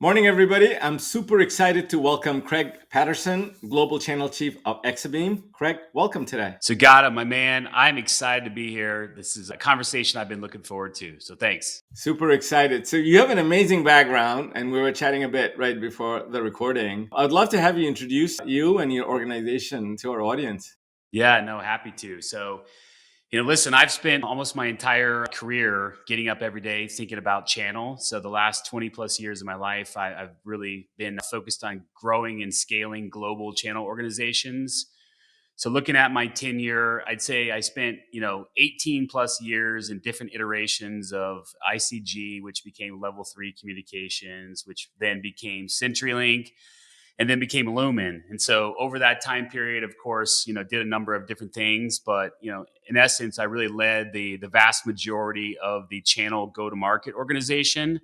Morning, everybody. I'm super excited to welcome Craig Patterson, Global Channel Chief of Exabeam. Craig, welcome today. Sugata, my man, I'm excited to be here. This is a conversation I've been looking forward to. So thanks. Super excited. So, you have an amazing background, and we were chatting a bit right before the recording. I'd love to have you introduce you and your organization to our audience. Yeah, no, happy to. Listen, I've spent almost my entire career getting up every day thinking about channel. So the last 20 plus years of my life, I've really been focused on growing and scaling global channel organizations. So looking at my tenure, I'd say I spent, 18 plus years in different iterations of ICG, which became level 3 communications, which then became CenturyLink and then became Lumen. And so over that time period, of course, did a number of different things, but, in essence, I really led the vast majority of the channel go-to-market organization.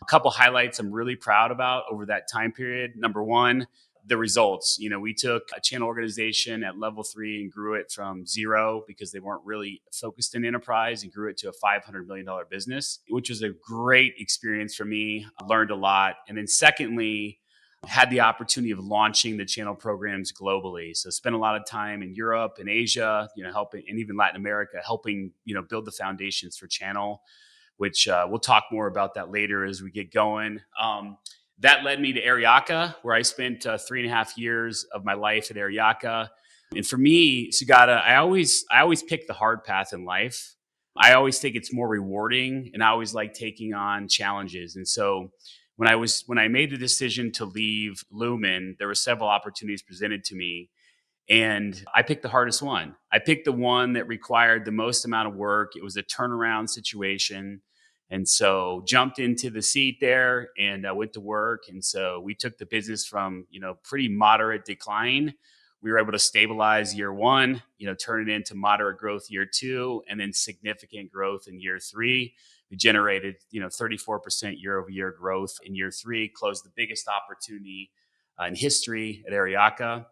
A couple highlights I'm really proud about over that time period. Number one, the results. We took a channel organization at level 3 and grew it from zero because they weren't really focused in enterprise and grew it to a $500 million business, which was a great experience for me. I learned a lot. And then secondly, had the opportunity of launching the channel programs globally. So spent a lot of time in Europe and Asia, helping, and even Latin America, helping, build the foundations for channel, which we'll talk more about that later as we get going. That led me to Ariaka, where I spent 3.5 years of my life at Ariaka. And for me, Sugata, I always pick the hard path in life. I always think it's more rewarding, and I always like taking on challenges. And so when I made the decision to leave Lumen, there were several opportunities presented to me, and I picked the hardest one. I picked the one that required the most amount of work. It was a turnaround situation. And so jumped into the seat there and went to work. And so we took the business from, pretty moderate decline. We were able to stabilize year one, turn it into moderate growth year two, and then significant growth in year three. We generated, 34% year over year growth in year three, closed the biggest opportunity in history at Ariaka.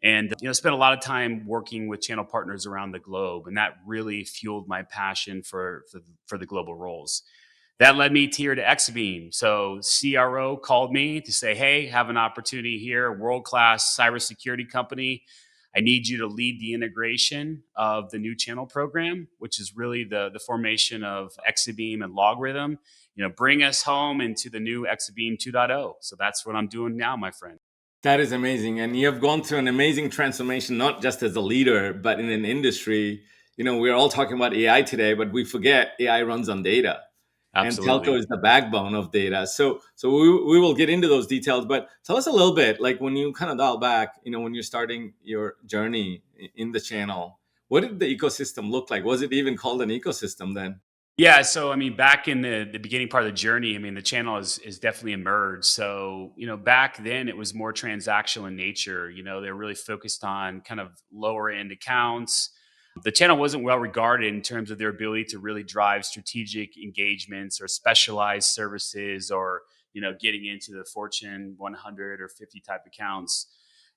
And spent a lot of time working with channel partners around the globe, and that really fueled my passion for the global roles. That led me here to Exabeam. So CRO called me to say, "Hey, have an opportunity here, world class cybersecurity company. I need you to lead the integration of the new channel program, which is really the formation of Exabeam and Logarithm. Bring us home into the new Exabeam 2.0." So that's what I'm doing now, my friend. That is amazing. And you have gone through an amazing transformation, not just as a leader, but in an industry. We're all talking about AI today, but we forget AI runs on data. And telco Absolutely. is the backbone of data. So we will get into those details, but tell us a little bit, like when you kind of dial back, when you're starting your journey in the channel, what did the ecosystem look like? Was it even called an ecosystem then? Yeah, so I mean, back in the beginning part of the journey, I mean, the channel is definitely emerged. So back then it was more transactional in nature. They're really focused on kind of lower end accounts. The channel wasn't well regarded in terms of their ability to really drive strategic engagements or specialized services, or getting into the Fortune 100 or 50 type accounts.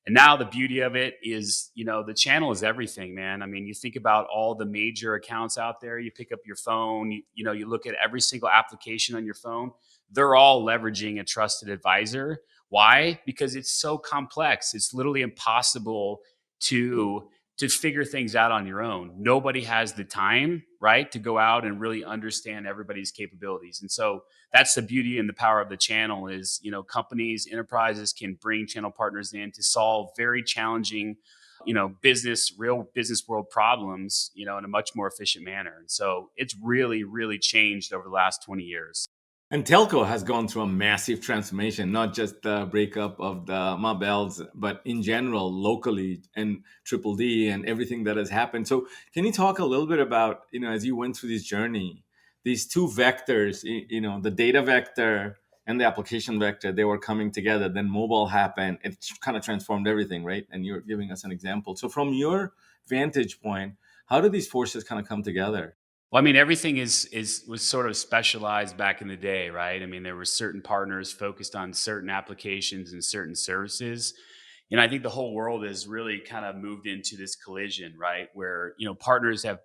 And now the beauty of it is, the channel is everything, man. I mean, you think about all the major accounts out there, you pick up your phone, you look at every single application on your phone, they're all leveraging a trusted advisor. Why? Because it's so complex. It's literally impossible to figure things out on your own. Nobody has the time, right, to go out and really understand everybody's capabilities. And so that's the beauty and the power of the channel is, companies, enterprises can bring channel partners in to solve very challenging, real business world problems, in a much more efficient manner. And so it's really, really changed over the last 20 years. And telco has gone through a massive transformation, not just the breakup of the Mabels, but in general, locally, and Triple D and everything that has happened. So, can you talk a little bit about, as you went through this journey, these two vectors, the data vector and the application vector, they were coming together. Then mobile happened. It kind of transformed everything, right? And you're giving us an example. So, from your vantage point, how do these forces kind of come together? Well, I mean, everything was sort of specialized back in the day, right? I mean, there were certain partners focused on certain applications and certain services. I think the whole world has really kind of moved into this collision, right? Where partners have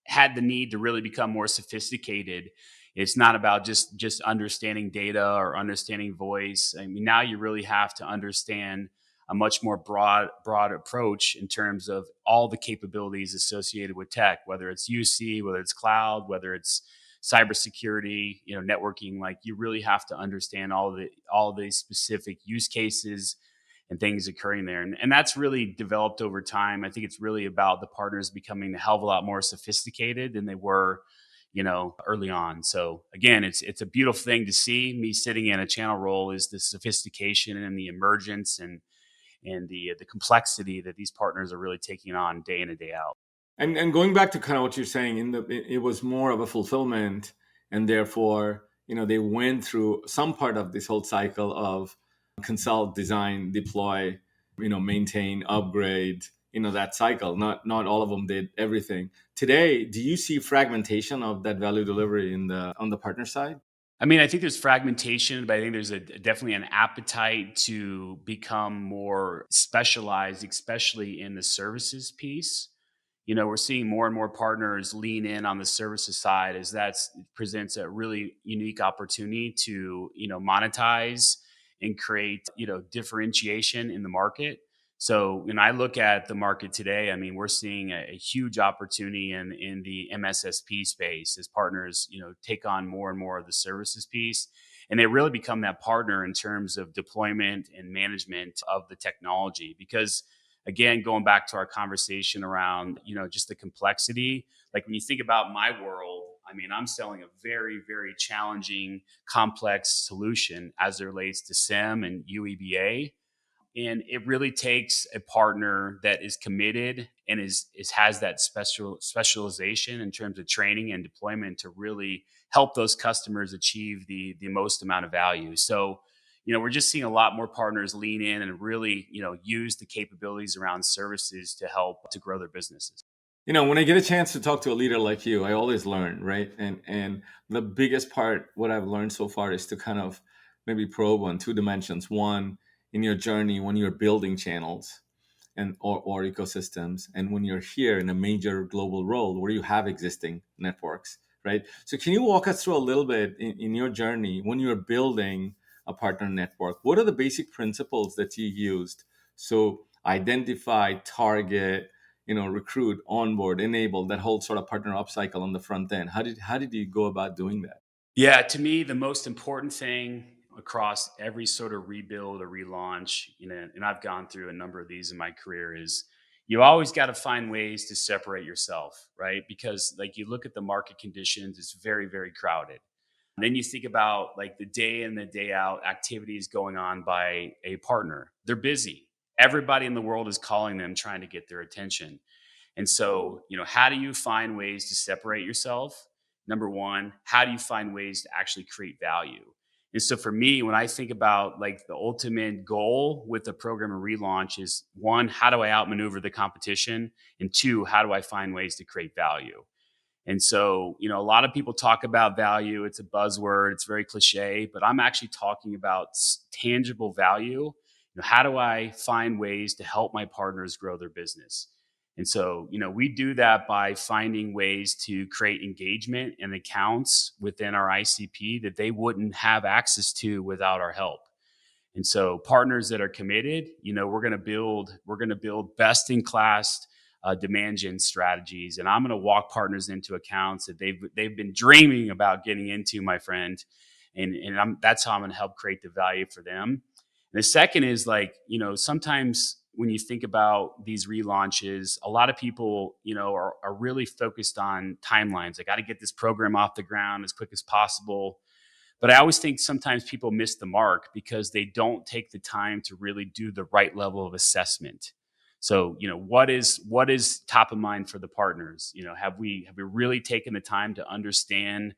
had the need to really become more sophisticated It's not about just understanding data or understanding voice. I mean, now you really have to understand a much more broad approach in terms of all the capabilities associated with tech, whether it's UC, whether it's cloud, whether it's cybersecurity, networking. Like, you really have to understand all the specific use cases and things occurring there. And that's really developed over time. I think it's really about the partners becoming a hell of a lot more sophisticated than they were, early on. So again, it's a beautiful thing to see. Me sitting in a channel role is the sophistication and the emergence and the complexity that these partners are really taking on day in and day out. And going back to kind of what you're saying, it was more of a fulfillment, and therefore, they went through some part of this whole cycle of consult, design, deploy, maintain, upgrade, that cycle. Not all of them did everything. Today, do you see fragmentation of that value delivery on the partner side? I mean, I think there's fragmentation, but I think there's definitely an appetite to become more specialized, especially in the services piece. We're seeing more and more partners lean in on the services side, as that presents a really unique opportunity to, monetize and create, differentiation in the market. So when I look at the market today, I mean, we're seeing a huge opportunity in the MSSP space as partners, take on more and more of the services piece. And they really become that partner in terms of deployment and management of the technology. Because again, going back to our conversation around, just the complexity, like when you think about my world, I mean, I'm selling a very, very challenging, complex solution as it relates to SIEM and UEBA. And it really takes a partner that is committed and is has that specialization in terms of training and deployment to really help those customers achieve the most amount of value. So, we're just seeing a lot more partners lean in and really, use the capabilities around services to help to grow their businesses. When I get a chance to talk to a leader like you, I always learn, right? And the biggest part, what I've learned so far, is to kind of maybe probe on two dimensions. One, in your journey when you're building channels or ecosystems, and when you're here in a major global role where you have existing networks, right? So can you walk us through a little bit in your journey when you're building a partner network? What are the basic principles that you used? So identify, target, recruit, onboard, enable, that whole sort of partner upcycle on the front end. How did you go about doing that? Yeah, to me, the most important thing across every sort of rebuild or relaunch, and I've gone through a number of these in my career, is you always got to find ways to separate yourself, right? Because like you look at the market conditions, it's very, very crowded. And then you think about like the day in the day out activities going on by a partner. They're busy. Everybody in the world is calling them, trying to get their attention. And so, how do you find ways to separate yourself? Number one, how do you find ways to actually create value? And so for me, when I think about like the ultimate goal with the program and relaunch is one, how do I outmaneuver the competition? And two, how do I find ways to create value? And so, a lot of people talk about value. It's a buzzword, it's very cliche, but I'm actually talking about tangible value. How do I find ways to help my partners grow their business? And so, we do that by finding ways to create engagement and accounts within our ICP that they wouldn't have access to without our help. And so partners that are committed, we're going to build best in class demand gen strategies, and I'm going to walk partners into accounts that they've been dreaming about getting into, my friend, and that's how I'm going to help create the value for them. And the second is like, sometimes when you think about these relaunches, a lot of people, are really focused on timelines. I got to get this program off the ground as quick as possible. But I always think sometimes people miss the mark because they don't take the time to really do the right level of assessment. So, what is top of mind for the partners? Have we really taken the time to understand,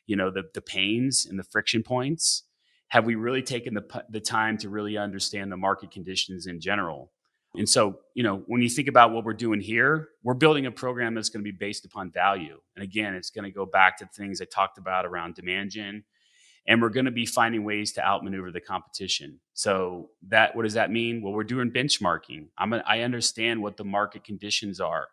the pains and the friction points? Have we really taken the time to really understand the market conditions in general? And so, when you think about what we're doing here, we're building a program that's going to be based upon value. And again, it's going to go back to things I talked about around demand gen, and we're going to be finding ways to outmaneuver the competition. So what does that mean? Well, we're doing benchmarking. I understand what the market conditions are,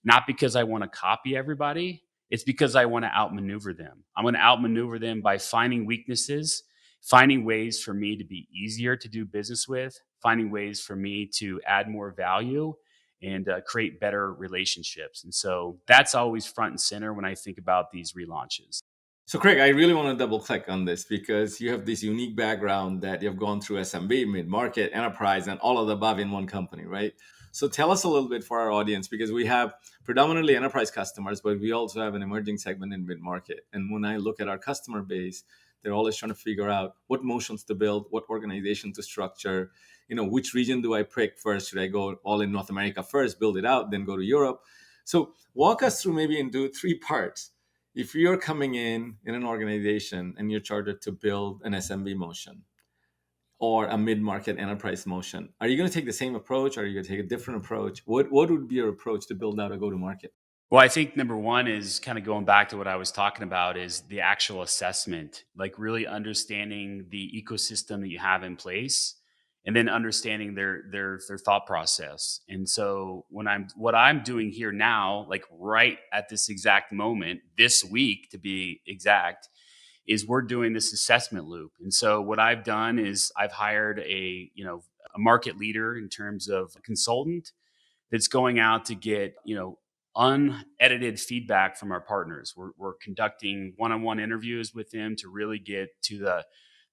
not because I want to copy everybody. It's because I want to outmaneuver them. I'm going to outmaneuver them by finding weaknesses, finding ways for me to be easier to do business with, finding ways for me to add more value and create better relationships. And so that's always front and center when I think about these relaunches. So, Craig, I really want to double click on this because you have this unique background that you've gone through SMB, mid market, enterprise, and all of the above in one company, right? So, tell us a little bit for our audience because we have predominantly enterprise customers, but we also have an emerging segment in mid market. And when I look at our customer base, they're always trying to figure out what motions to build, what organization to structure, which region do I pick first? Should I go all in North America first, build it out, then go to Europe? So, walk us through maybe into three parts. If you're coming in an organization and you're chartered to build an SMB motion or a mid-market enterprise motion, are you going to take the same approach? Or are you going to take a different approach? What would be your approach to build out a go-to-market? Well, I think number one is kind of going back to what I was talking about is the actual assessment, like really understanding the ecosystem that you have in place and then understanding their thought process. And so what I'm doing here now, like right at this exact moment, this week to be exact, is we're doing this assessment loop. And so what I've done is I've hired a market leader in terms of a consultant that's going out to get, unedited feedback from our partners. We're conducting one-on-one interviews with them to really get to the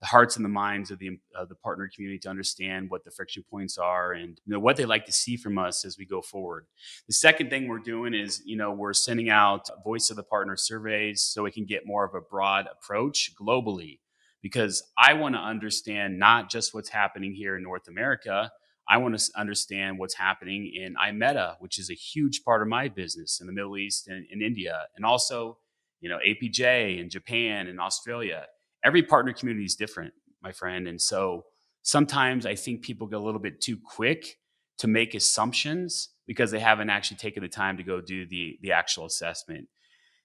hearts and the minds of the partner community to understand what the friction points are and what they like to see from us as we go forward. The second thing we're doing is we're sending out voice of the partner surveys so we can get more of a broad approach globally, because I want to understand not just what's happening here in North America. I want to understand what's happening in IMETA, which is a huge part of my business in the Middle East and in India, and also, APJ in Japan and Australia. Every partner community is different, my friend. And so sometimes I think people get a little bit too quick to make assumptions because they haven't actually taken the time to go do the actual assessment.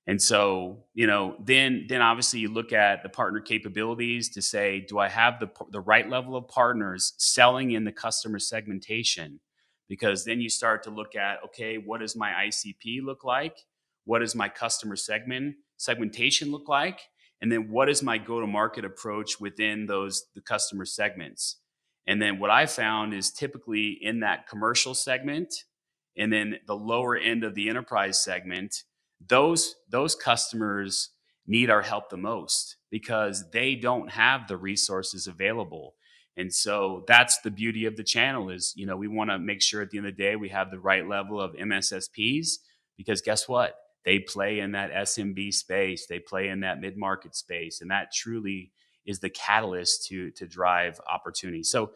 And so, then obviously you look at the partner capabilities to say, do I have the right level of partners selling in the customer segmentation? Because then you start to look at, okay, what does my ICP look like? What does my customer segmentation look like? And then what is my go-to-market approach within the customer segments? And then what I found is typically in that commercial segment and then the lower end of the enterprise segment, those customers need our help the most because they don't have the resources available. And so that's the beauty of the channel is, we want to make sure at the end of the day we have the right level of MSSPs, because guess what? They play in that SMB space, they play in that mid-market space, and that truly is the catalyst to drive opportunity. So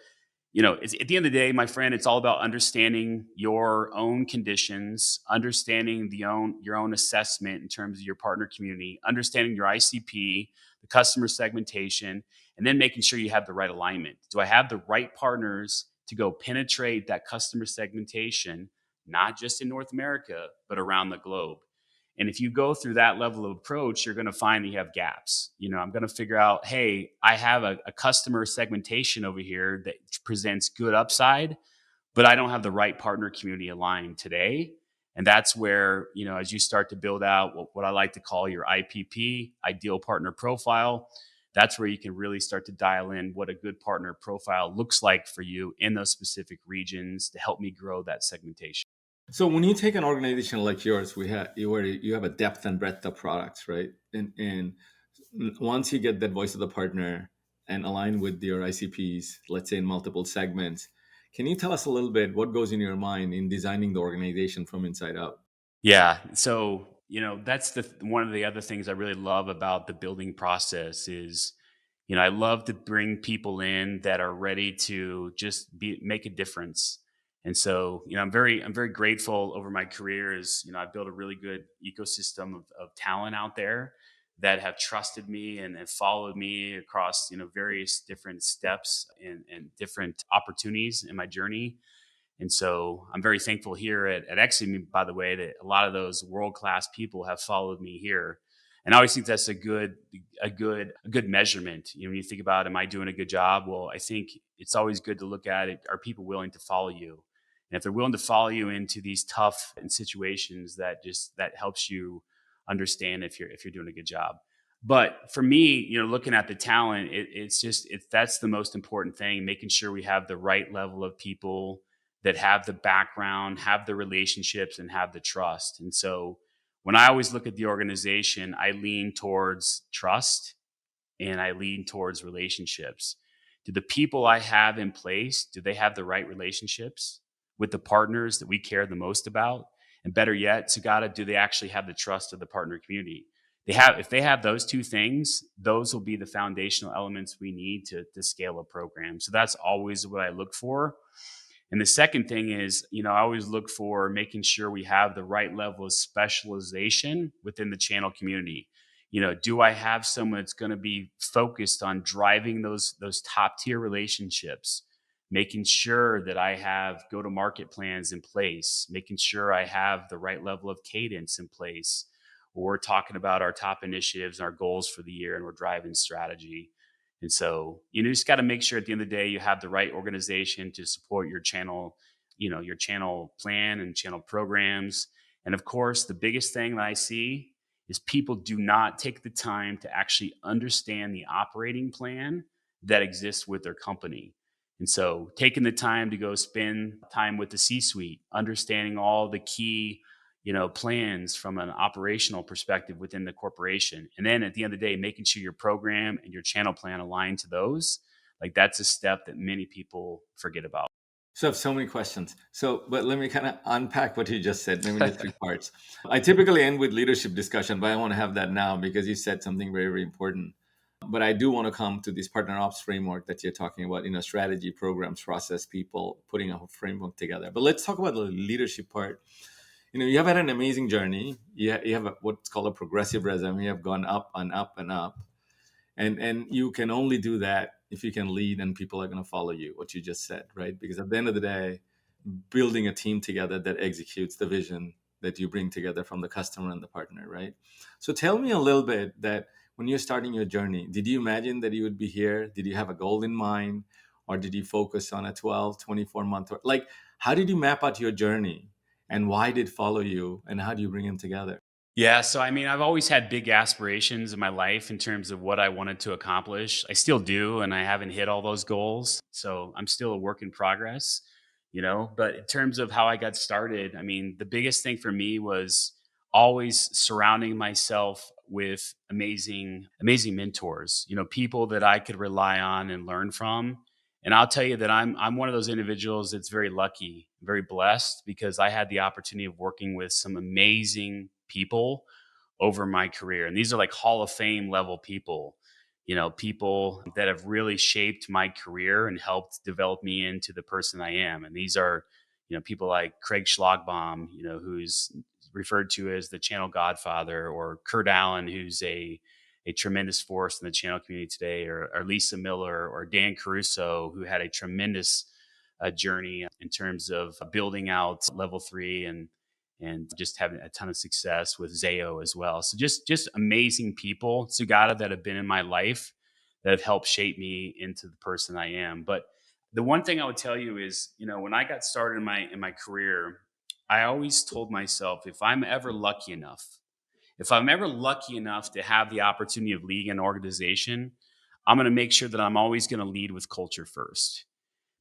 it's, at the end of the day, my friend, it's all about understanding your own conditions, understanding your own assessment in terms of your partner community, understanding your ICP, the customer segmentation, and then making sure you have the right alignment. Do I have the right partners to go penetrate that customer segmentation, not just in North America, but around the globe? And if you go through that level of approach, you're going to find that you have gaps. I'm going to figure out, hey, I have a customer segmentation over here that presents good upside, but I don't have the right partner community aligned today. And that's where, as you start to build out what I like to call your IPP, ideal partner profile, that's where you can really start to dial in what a good partner profile looks like for you in those specific regions to help me grow that segmentation. So when you take an organization like yours, where you have a depth and breadth of products, right? And once you get that voice of the partner and align with your ICPs, let's say in multiple segments, can you tell us a little bit what goes in your mind in designing the organization from inside out? Yeah. So, that's one of the other things I really love about the building process is, I love to bring people in that are ready to just make a difference. And so, I'm very grateful over my career is, I've built a really good ecosystem of talent out there that have trusted me and have followed me across, various different steps and different opportunities in my journey. And so I'm very thankful here at Exime, by the way, that a lot of those world class people have followed me here. And I always think that's a good measurement. When you think about, am I doing a good job? Well, I think it's always good to look at it. Are people willing to follow you? And if they're willing to follow you into these tough situations, that helps you understand if you're doing a good job. But for me, looking at the talent, that's the most important thing, making sure we have the right level of people that have the background, have the relationships, and have the trust. And so when I always look at the organization, I lean towards trust and I lean towards relationships. Do the people I have in place, do they have the right relationships with the partners that we care the most about? And better yet, Sagata, do they actually have the trust of the partner community? If they have those two things, those will be the foundational elements we need to scale a program. So that's always what I look for. And the second thing is, I always look for making sure we have the right level of specialization within the channel community. Do I have someone that's going to be focused on driving those top tier relationships, making sure that I have go to market plans in place, making sure I have the right level of cadence in place. We're talking about our top initiatives, our goals for the year, and we're driving strategy. And so you just got to make sure at the end of the day you have the right organization to support your channel, your channel plan and channel programs. And of course, the biggest thing that I see is people do not take the time to actually understand the operating plan that exists with their company. And so taking the time to go spend time with the C-suite, understanding all the key plans from an operational perspective within the corporation. And then at the end of the day, making sure your program and your channel plan align to those, like that's a step that many people forget about. So I have so many questions. But let me kind of unpack what you just said, maybe into three parts. I typically end with leadership discussion, but I want to have that now because you said something very, very important. But I do want to come to this partner ops framework that you're talking about, strategy, programs, process, people, putting a framework together. But let's talk about the leadership part. You have had an amazing journey. You have what's called a progressive resume. You have gone up and up and up. And you can only do that if you can lead and people are going to follow you, what you just said, right? Because at the end of the day, building a team together that executes the vision that you bring together from the customer and the partner, right? So tell me a little bit that when you're starting your journey, did you imagine that you would be here? Did you have a goal in mind? Or did you focus on a 12, 24 month? Like, how did you map out your journey? And why did follow you? And how do you bring them together? Yeah. So, I mean, I've always had big aspirations in my life in terms of what I wanted to accomplish. I still do, and I haven't hit all those goals. So, I'm still a work in progress, But in terms of how I got started, I mean, the biggest thing for me was always surrounding myself with amazing mentors, people that I could rely on and learn from. And I'll tell you that I'm one of those individuals that's very lucky, very blessed because I had the opportunity of working with some amazing people over my career. And these are like Hall of Fame level people, people that have really shaped my career and helped develop me into the person I am. And these are, people like Craig Schlagbaum, who's referred to as the channel godfather, or Kurt Allen, who's a tremendous force in the channel community today, or Lisa Miller, or Dan Caruso, who had a tremendous journey in terms of building out level 3 and just having a ton of success with Zayo as well. So just amazing people, Sugata, that have been in my life that have helped shape me into the person I am. But the one thing I would tell you is, when I got started in my career, I always told myself, if I'm ever lucky enough to have the opportunity of leading an organization, I'm going to make sure that I'm always going to lead with culture first.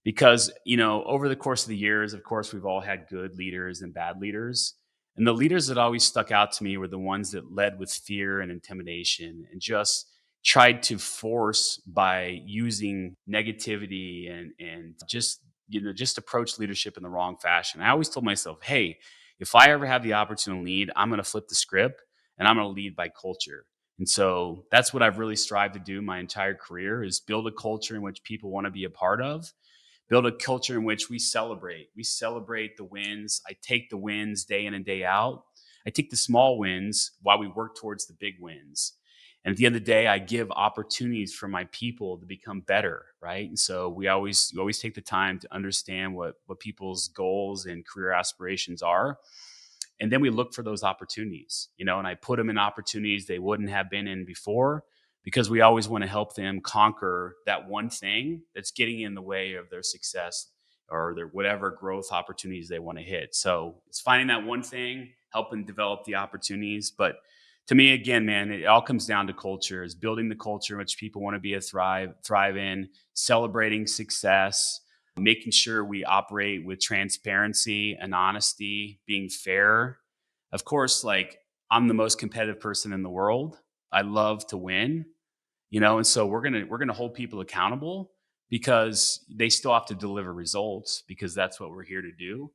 Because, over the course of the years, of course, we've all had good leaders and bad leaders. And the leaders that always stuck out to me were the ones that led with fear and intimidation and just tried to force by using negativity and just approach leadership in the wrong fashion. I always told myself, hey, if I ever have the opportunity to lead, I'm going to flip the script and I'm going to lead by culture. And so that's what I've really strived to do my entire career, is build a culture in which people want to be a part of, build a culture in which we celebrate. We celebrate the wins. I take the wins day in and day out. I take the small wins while we work towards the big wins. And at the end of the day, I give opportunities for my people to become better, right? And so we always take the time to understand what people's goals and career aspirations are. And then we look for those opportunities, and I put them in opportunities they wouldn't have been in before, because we always want to help them conquer that one thing that's getting in the way of their success or their whatever growth opportunities they want to hit. So it's finding that one thing, helping develop the opportunities. But To me, again, man, it all comes down to culture, is building the culture in which people want to be a thrive in, celebrating success, making sure we operate with transparency and honesty, being fair. Of course, like, I'm the most competitive person in the world. I love to win, and so we're gonna hold people accountable because they still have to deliver results, because that's what we're here to do.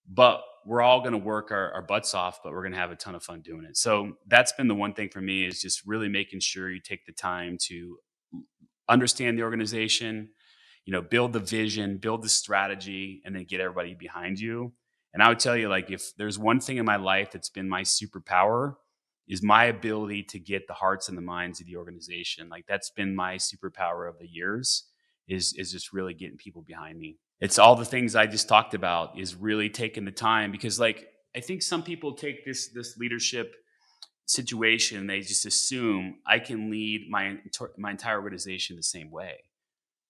But we're all going to work our butts off, but we're going to have a ton of fun doing it. So that's been the one thing for me, is just really making sure you take the time to understand the organization, build the vision, build the strategy, and then get everybody behind you. And I would tell you, like, if there's one thing in my life that's been my superpower, is my ability to get the hearts and the minds of the organization. Like, that's been my superpower of the years, is just really getting people behind me. It's all the things I just talked about, is really taking the time, because, like, I think some people take this leadership situation, they just assume I can lead my entire organization the same way.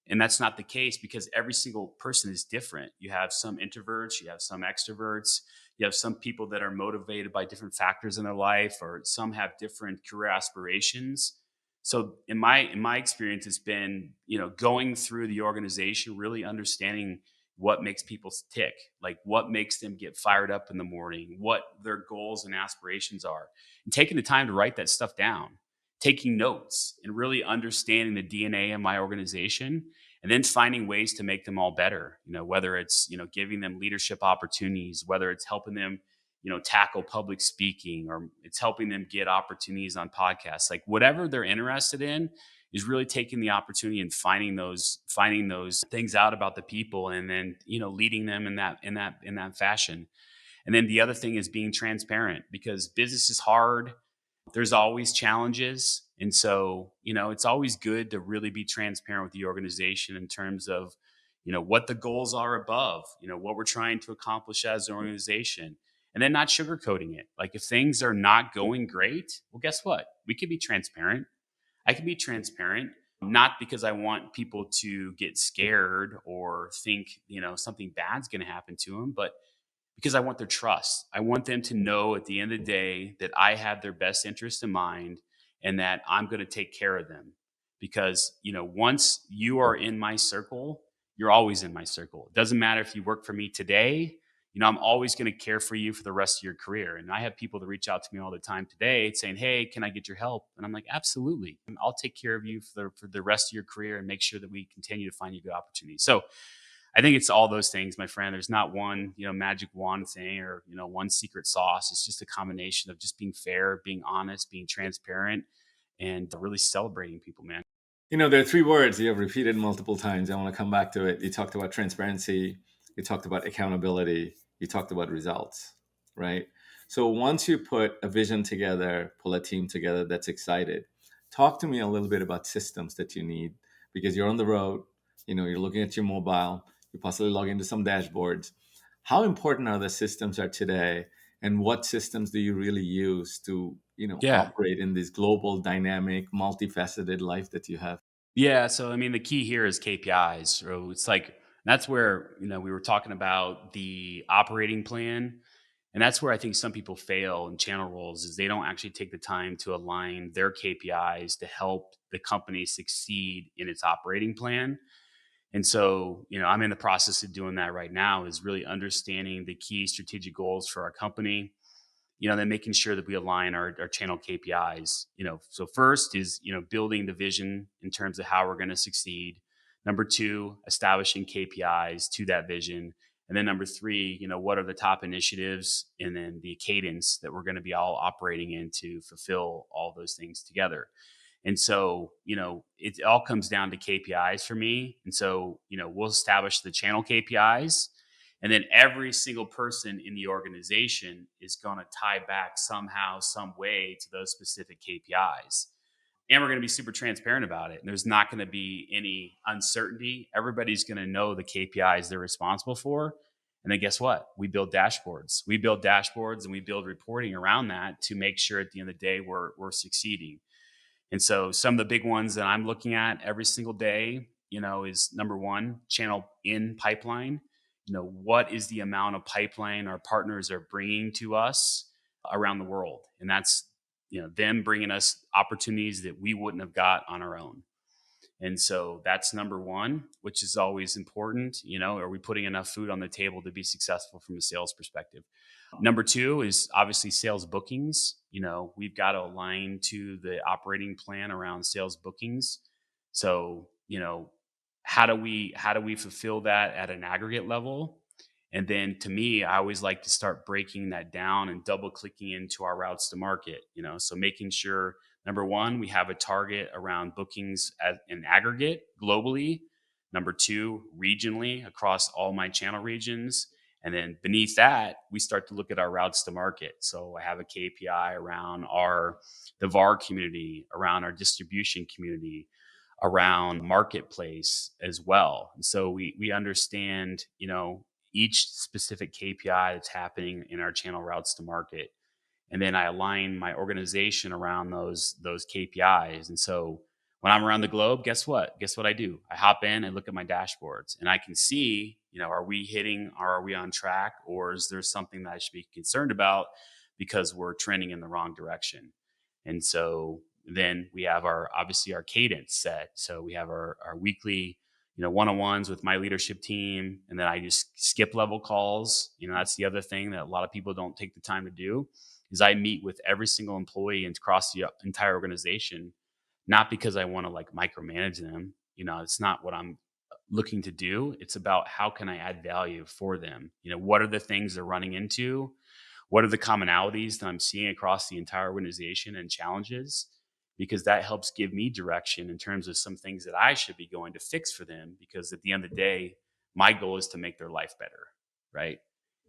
And that's not the case, because every single person is different. You have some introverts, you have some extroverts, you have some people that are motivated by different factors in their life, or some have different career aspirations. So in my experience, it's been, going through the organization, really understanding what makes people tick, like what makes them get fired up in the morning, what their goals and aspirations are, and taking the time to write that stuff down, taking notes, and really understanding the DNA of my organization, and then finding ways to make them all better. Whether it's, giving them leadership opportunities, whether it's helping them, tackle public speaking, or it's helping them get opportunities on podcasts, like whatever they're interested in, is really taking the opportunity and finding those things out about the people, and then, leading them in that fashion. And then the other thing is being transparent, because business is hard. There's always challenges. And so, it's always good to really be transparent with the organization in terms of, what the goals are above, what we're trying to accomplish as an organization, and then not sugarcoating it. Like, if things are not going great, well, guess what? We can be transparent. I can be transparent, not because I want people to get scared or think, something bad's going to happen to them, but because I want their trust. I want them to know at the end of the day that I have their best interest in mind, and that I'm going to take care of them. Because, once you are in my circle, you're always in my circle. It doesn't matter if you work for me today, I'm always going to care for you for the rest of your career. And I have people that reach out to me all the time today saying, "Hey, can I get your help?" And I'm like, "Absolutely. And I'll take care of you for the rest of your career, and make sure that we continue to find you good opportunities." So I think it's all those things, my friend. There's not one, magic wand thing, or, one secret sauce. It's just a combination of just being fair, being honest, being transparent, and really celebrating people, man. There are three words you have repeated multiple times. I want to come back to it. You talked about transparency, you talked about accountability, you talked about results, right? So once you put a vision together, pull a team together that's excited, talk to me a little bit about systems that you need, because you're on the road, you're looking at your mobile, you possibly log into some dashboards. How important are the systems are today, and what systems do you really use to, Yeah. operate in this global, dynamic, multifaceted life that you have? Yeah. So, I mean, the key here is KPIs. So it's like, that's where, we were talking about the operating plan. And that's where I think some people fail in channel roles, is they don't actually take the time to align their KPIs to help the company succeed in its operating plan. And so, I'm in the process of doing that right now, is really understanding the key strategic goals for our company, then making sure that we align our channel KPIs. So first is, building the vision in terms of how we're going to succeed. Number two, establishing KPIs to that vision. And then number three, what are the top initiatives, and then the cadence that we're going to be all operating in to fulfill all those things together. And so, it all comes down to KPIs for me. And so, we'll establish the channel KPIs, and then every single person in the organization is going to tie back somehow, some way, to those specific KPIs. And we're going to be super transparent about it. And there's not going to be any uncertainty. Everybody's going to know the KPIs they're responsible for. And then guess what? We build dashboards. We build dashboards, and we build reporting around that to make sure at the end of the day we're succeeding. And so some of the big ones that I'm looking at every single day, is number one, channel in pipeline. What is the amount of pipeline our partners are bringing to us around the world? And that's them bringing us opportunities that we wouldn't have got on our own. And so that's number one, which is always important. Are we putting enough food on the table to be successful from a sales perspective? Number two is obviously sales bookings. We've got to align to the operating plan around sales bookings. So, how do we fulfill that at an aggregate level? And then to me, I always like to start breaking that down and double clicking into our routes to market, so making sure number one, we have a target around bookings in aggregate globally. Number two, regionally across all my channel regions. And then beneath that, we start to look at our routes to market. So I have a KPI around the VAR community, around our distribution community, around marketplace as well. And so we understand, each specific KPI that's happening in our channel routes to market. And then I align my organization around those KPIs. And so when I'm around the globe, guess what? Guess what I do? I hop in and look at my dashboards, and I can see, are we hitting, or are we on track, or is there something that I should be concerned about because we're trending in the wrong direction? And so then we have obviously our cadence set. So we have our weekly, one-on-ones with my leadership team. And then I just skip level calls. That's the other thing that a lot of people don't take the time to do, is I meet with every single employee and across the entire organization, not because I want to like micromanage them. It's not what I'm looking to do. It's about how can I add value for them? What are the things they're running into? What are the commonalities that I'm seeing across the entire organization and challenges? Because that helps give me direction in terms of some things that I should be going to fix for them. Because at the end of the day, my goal is to make their life better. Right.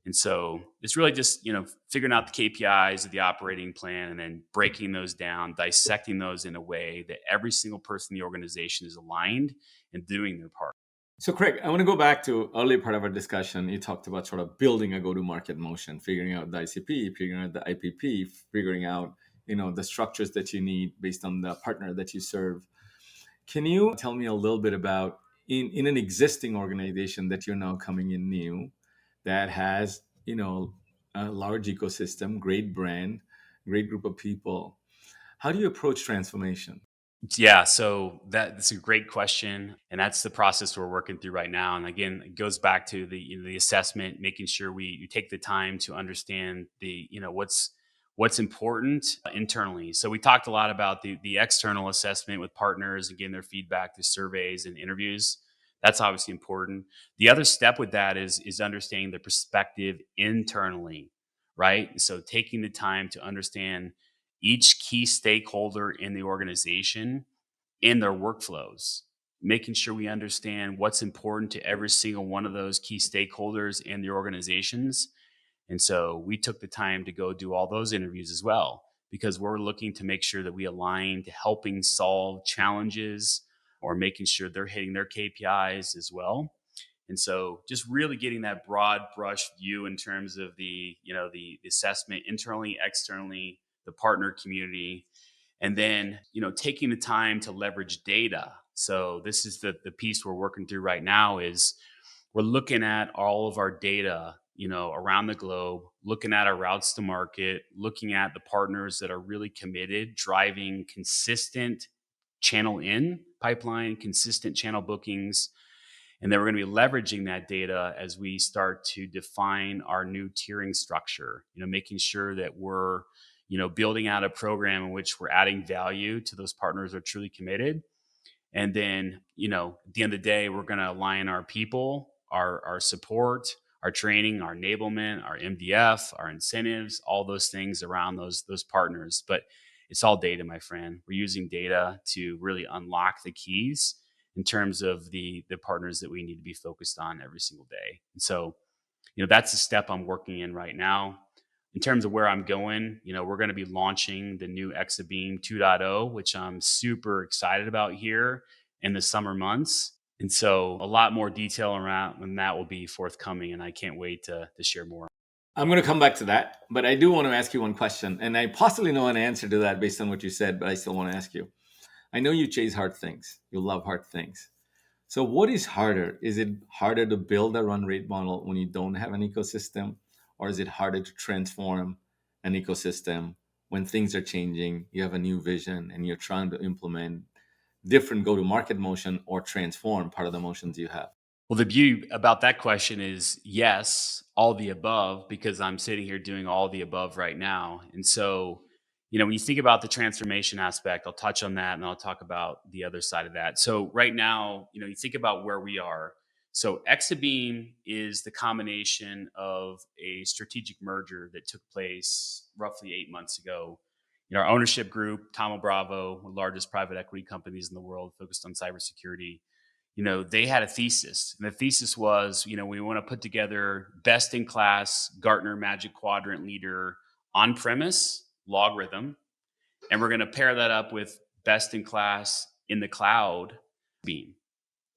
And so it's really just, figuring out the KPIs of the operating plan and then breaking those down, dissecting those in a way that every single person in the organization is aligned and doing their part. So, Craig, I want to go back to earlier part of our discussion. You talked about sort of building a go-to-market motion, figuring out the ICP, figuring out the IPP, figuring out the structures that you need based on the partner that you serve. Can you tell me a little bit about in an existing organization that you're now coming in new, that has a large ecosystem, great brand, great group of people? How do you approach transformation? Yeah, so that's a great question, and that's the process we're working through right now. And again, it goes back to the assessment, making sure you take the time to understand what's important internally. So we talked a lot about the external assessment with partners and getting their feedback through surveys and interviews. That's obviously important. The other step with that is understanding the perspective internally, right? So taking the time to understand each key stakeholder in the organization in their workflows, making sure we understand what's important to every single one of those key stakeholders in the organizations. And so we took the time to go do all those interviews as well, because we're looking to make sure that we align to helping solve challenges or making sure they're hitting their KPIs as well. And so just really getting that broad brush view in terms of the assessment internally, externally, the partner community, and then taking the time to leverage data. So this is the piece we're working through right now, is we're looking at all of our data around the globe, looking at our routes to market, looking at the partners that are really committed, driving consistent channel in pipeline, consistent channel bookings. And then we're going to be leveraging that data as we start to define our new tiering structure, making sure that we're, building out a program in which we're adding value to those partners that are truly committed. And then, at the end of the day, we're going to align our people, our support, our training, our enablement, our MDF, our incentives, all those things around those partners. But it's all data, my friend. We're using data to really unlock the keys in terms of the partners that we need to be focused on every single day. And so, that's the step I'm working in right now. In terms of where I'm going, we're going to be launching the new Exabeam 2.0, which I'm super excited about here in the summer months. And so a lot more detail around when that will be forthcoming, and I can't wait to share more. I'm going to come back to that, but I do want to ask you one question, and I possibly know an answer to that based on what you said, but I still want to ask you. I know you chase hard things. You love hard things. So what is harder? Is it harder to build a run rate model when you don't have an ecosystem, or is it harder to transform an ecosystem when things are changing, you have a new vision and you're trying to implement different go to market motion or transform part of the motions you have? Well, the beauty about that question is yes, all the above, because I'm sitting here doing all the above right now. And so, when you think about the transformation aspect, I'll touch on that and I'll talk about the other side of that. So, right now, you think about where we are. So, Exabeam is the combination of a strategic merger that took place roughly 8 months ago. Our ownership group, Thoma Bravo, one of the largest private equity companies in the world focused on cybersecurity, they had a thesis. And the thesis was, we want to put together best in class Gartner Magic Quadrant leader on premise LogRhythm. And we're going to pair that up with best in class in the cloud Beam,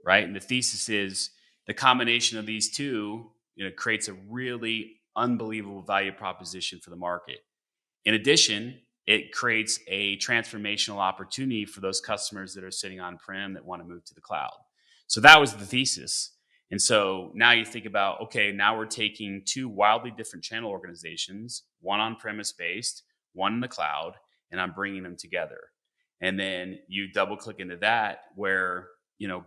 right? And the thesis is the combination of these two, creates a really unbelievable value proposition for the market. In addition, it creates a transformational opportunity for those customers that are sitting on prem that want to move to the cloud. So that was the thesis. And so now you think about, okay, now we're taking two wildly different channel organizations, one on premise based, one in the cloud, and I'm bringing them together. And then you double click into that where,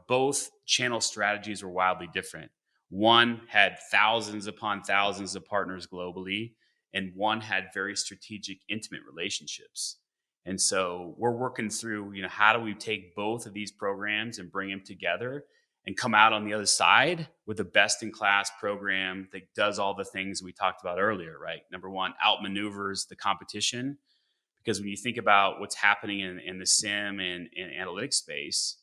both channel strategies were wildly different. One had thousands upon thousands of partners globally, and one had very strategic, intimate relationships. And so we're working through, how do we take both of these programs and bring them together and come out on the other side with a best in class program that does all the things we talked about earlier, right? Number one, outmaneuvers the competition. Because when you think about what's happening in the SIM and analytics space,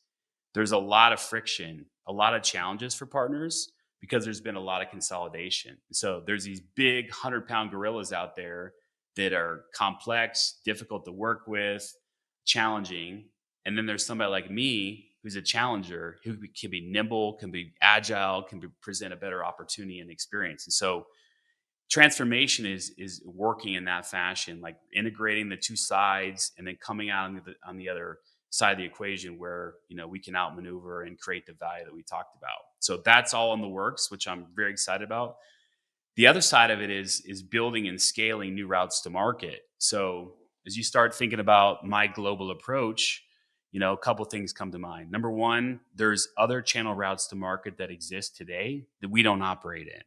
there's a lot of friction, a lot of challenges for partners because there's been a lot of consolidation. So there's these big 100-pound gorillas out there that are complex, difficult to work with, challenging. And then there's somebody like me who's a challenger who can be nimble, can be agile, present a better opportunity and experience. And so transformation is working in that fashion, like integrating the two sides and then coming out on the other side of the equation where we can outmaneuver and create the value that we talked about. So that's all in the works, which I'm very excited about. The other side of it is building and scaling new routes to market. So as you start thinking about my global approach, a couple things come to mind. Number one, there's other channel routes to market that exist today that we don't operate in.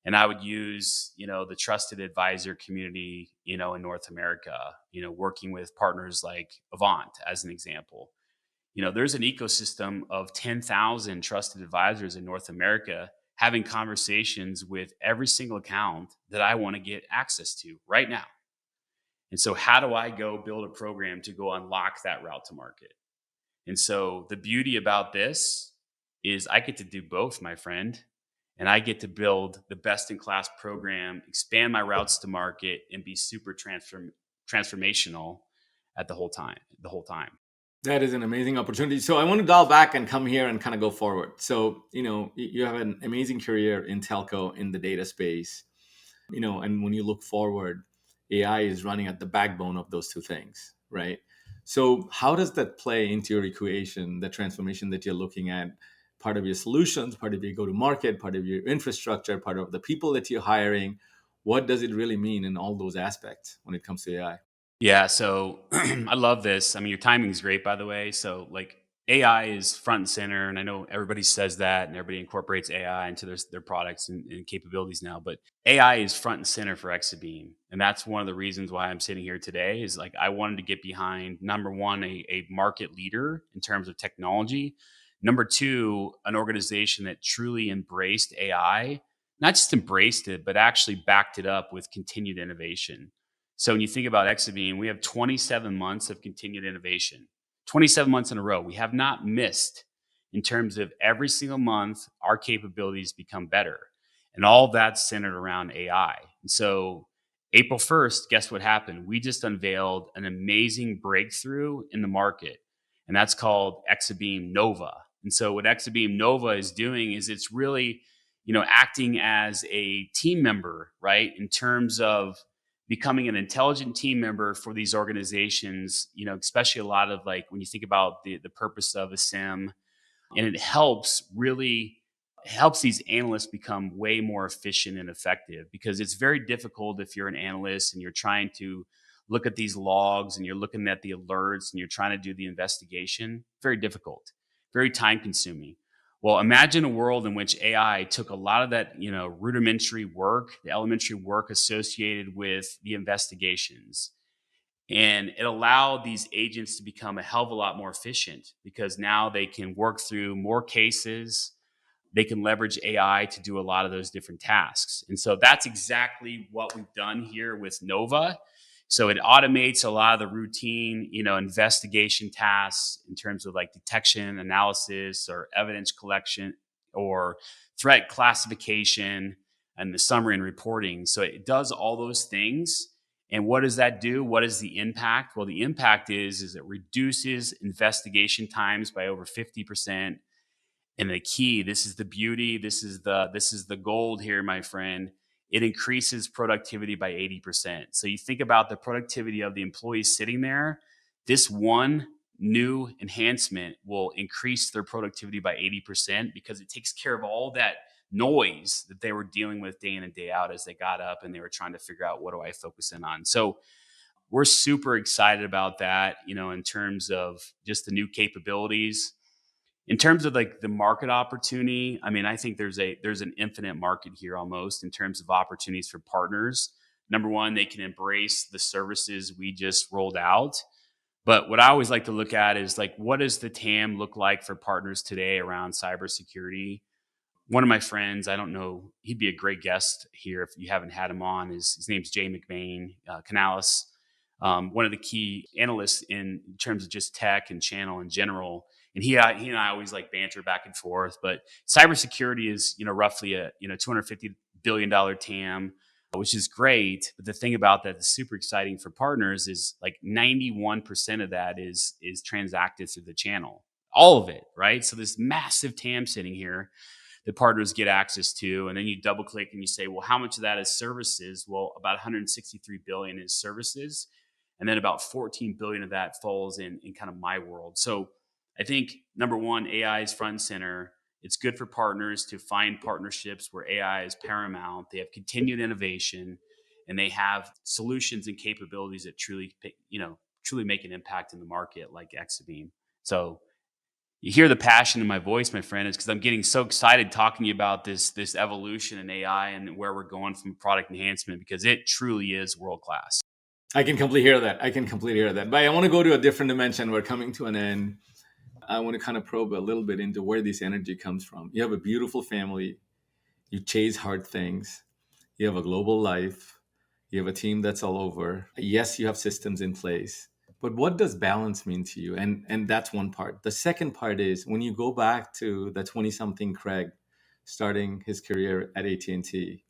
And I would use, the trusted advisor community, in North America, working with partners like Avant as an example. There's an ecosystem of 10,000 trusted advisors in North America having conversations with every single account that I want to get access to right now. And so how do I go build a program to go unlock that route to market? And so the beauty about this is I get to do both, my friend. And I get to build the best in class program, expand my routes to market, and be super transformational at the whole time. That is an amazing opportunity. So I want to dial back and come here and kind of go forward. So, you have an amazing career in telco in the data space, and when you look forward, AI is running at the backbone of those two things, right? So how does that play into your equation, the transformation that you're looking at? Part of your solutions, part of your go to market, part of your infrastructure, part of the people that you're hiring. What does it really mean in all those aspects when it comes to AI? Yeah. So I love this. I mean, your timing is great, by the way. So, like, AI is front and center. And I know everybody says that and everybody incorporates AI into their products and capabilities now. But AI is front and center for Exabeam. And that's one of the reasons why I'm sitting here today is like I wanted to get behind, number one, a market leader in terms of technology. Number two, an organization that truly embraced AI, not just embraced it, but actually backed it up with continued innovation. So when you think about Exabeam, we have 27 months of continued innovation, 27 months in a row. We have not missed in terms of every single month, our capabilities become better. And all that's centered around AI. And so April 1st, guess what happened? We just unveiled an amazing breakthrough in the market, and that's called Exabeam Nova. And so what Exabeam Nova is doing is it's really, acting as a team member, right? In terms of becoming an intelligent team member for these organizations, especially a lot of, like, when you think about the purpose of a SIM, and it helps these analysts become way more efficient and effective, because it's very difficult if you're an analyst and you're trying to look at these logs and you're looking at the alerts and you're trying to do the investigation. Very difficult, very time consuming. Well, imagine a world in which AI took a lot of that, rudimentary work, the elementary work associated with the investigations, and it allowed these agents to become a hell of a lot more efficient because now they can work through more cases. They can leverage AI to do a lot of those different tasks. And so that's exactly what we've done here with Nova. So it automates a lot of the routine, investigation tasks in terms of like detection, analysis, or evidence collection, or threat classification, and the summary and reporting. So it does all those things. And what does that do? What is the impact? Well, the impact is it reduces investigation times by over 50%. And the key, this is the beauty, this is the gold here, my friend. It increases productivity by 80%. So you think about the productivity of the employees sitting there, this one new enhancement will increase their productivity by 80% because it takes care of all that noise that they were dealing with day in and day out as they got up and they were trying to figure out, what do I focus in on? So we're super excited about that, in terms of just the new capabilities. In terms of like the market opportunity, I mean, I think there's an infinite market here almost in terms of opportunities for partners. Number one, they can embrace the services we just rolled out. But what I always like to look at is like, what does the TAM look like for partners today around cybersecurity? One of my friends, I don't know, he'd be a great guest here if you haven't had him on. His name's Jay McBain, Canales, one of the key analysts in terms of just tech and channel in general. And he and I always like banter back and forth. But cybersecurity is, roughly a $250 billion TAM, which is great. But the thing about that is super exciting for partners is like 91% of that is transacted through the channel, all of it, right? So this massive TAM sitting here that partners get access to. And then you double click and you say, well, how much of that is services? Well, about 163 billion is services. And then about 14 billion of that falls in kind of my world. So I think number one, AI is front and center. It's good for partners to find partnerships where AI is paramount. They have continued innovation and they have solutions and capabilities that truly make an impact in the market like Exabeam. So you hear the passion in my voice, my friend, is because I'm getting so excited talking to you about this evolution in AI and where we're going from product enhancement, because it truly is world class. I can completely hear that. But I want to go to a different dimension. We're coming to an end. I want to kind of probe a little bit into where this energy comes from. You have a beautiful family. You chase hard things. You have a global life. You have a team that's all over. Yes, you have systems in place. But what does balance mean to you? And that's one part. The second part is when you go back to the 20-something Craig starting his career at AT&T,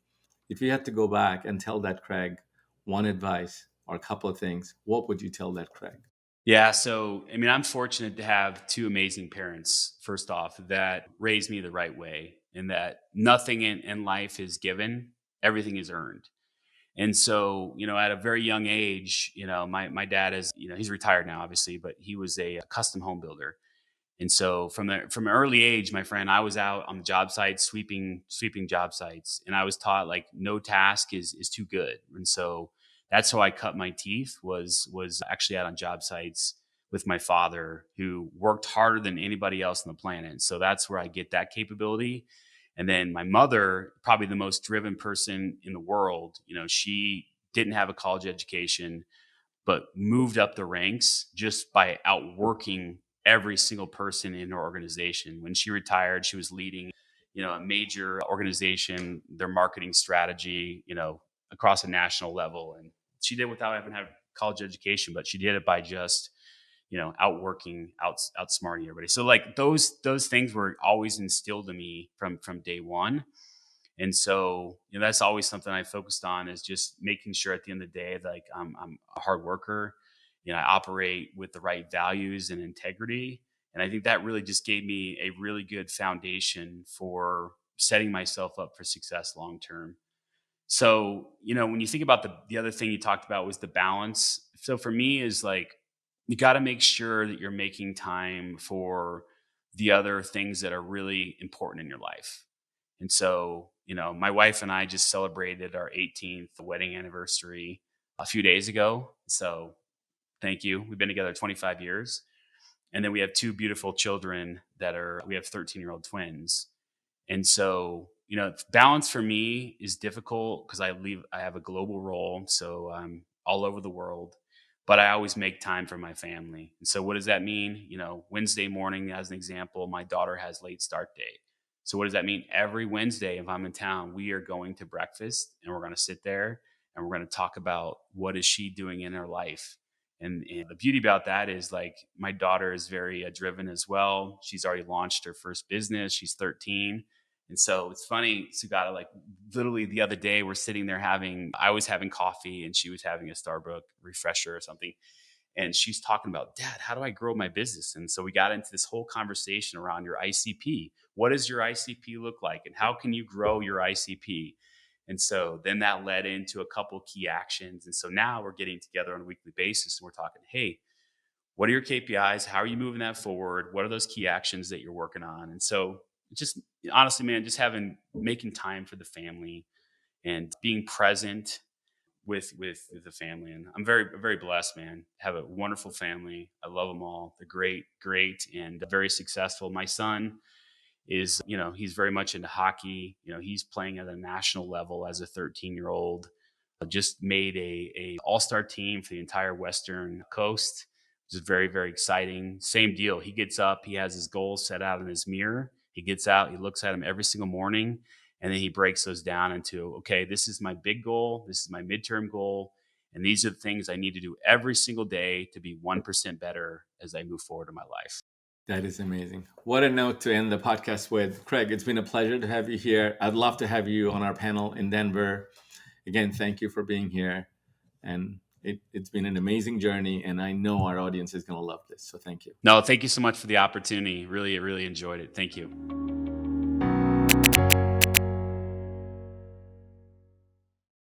if you had to go back and tell that Craig one advice or a couple of things, what would you tell that Craig? Yeah. So, I mean, I'm fortunate to have two amazing parents, first off, that raised me the right way, and that nothing in life is given, everything is earned. And so, at a very young age, my dad is, he's retired now, obviously, but he was a custom home builder. And so from an early age, my friend, I was out on the job site sweeping job sites, and I was taught like no task is too good. And so that's how I cut my teeth was actually out on job sites with my father, who worked harder than anybody else on the planet. So that's where I get that capability. And then my mother, probably the most driven person in the world, she didn't have a college education, but moved up the ranks just by outworking every single person in her organization. When she retired, she was leading, a major organization, their marketing strategy, across a national level. And she did without having had a college education, but she did it by just, outworking, outsmarting everybody. So like those things were always instilled in me from day one. And so, that's always something I focused on, is just making sure at the end of the day, like I'm a hard worker, I operate with the right values and integrity. And I think that really just gave me a really good foundation for setting myself up for success long term. So, when you think about the other thing you talked about was the balance. So for me is like, you got to make sure that you're making time for the other things that are really important in your life. And so, my wife and I just celebrated our 18th wedding anniversary a few days ago. So thank you. We've been together 25 years. And then we have two beautiful children we have 13-year-old twins. And so, balance for me is difficult because I have a global role. So I'm all over the world, but I always make time for my family. And so what does that mean? Wednesday morning, as an example, my daughter has late start day. So what does that mean? Every Wednesday, if I'm in town, we are going to breakfast and we're going to sit there and we're going to talk about what is she doing in her life. And the beauty about that is, like, my daughter is very driven as well. She's already launched her first business. She's 13. And so it's funny, Sugata, like literally the other day, I was having coffee and she was having a Starbucks refresher or something. And she's talking about, Dad, how do I grow my business? And so we got into this whole conversation around your ICP. What does your ICP look like? And how can you grow your ICP? And so then that led into a couple key actions. And so now we're getting together on a weekly basis and we're talking, hey, what are your KPIs? How are you moving that forward? What are those key actions that you're working on? And so just honestly, man, just making time for the family and being present with the family. And I'm very, very blessed, man. Have a wonderful family. I love them all. They're great, and very successful. My son is, he's very much into hockey. He's playing at a national level as a 13-year-old. Just made a all-star team for the entire Western Coast, which is very, very exciting. Same deal. He gets up, he has his goals set out in his mirror. He gets out, he looks at them every single morning, and then he breaks those down into, okay, this is my big goal, this is my midterm goal, and these are the things I need to do every single day to be 1% better as I move forward in my life. That is amazing. What a note to end the podcast with. Craig, it's been a pleasure to have you here. I'd love to have you on our panel in Denver. Again, thank you for being here. And it's been an amazing journey, and I know our audience is going to love this. So thank you. No, thank you so much for the opportunity. Really, really enjoyed it. Thank you.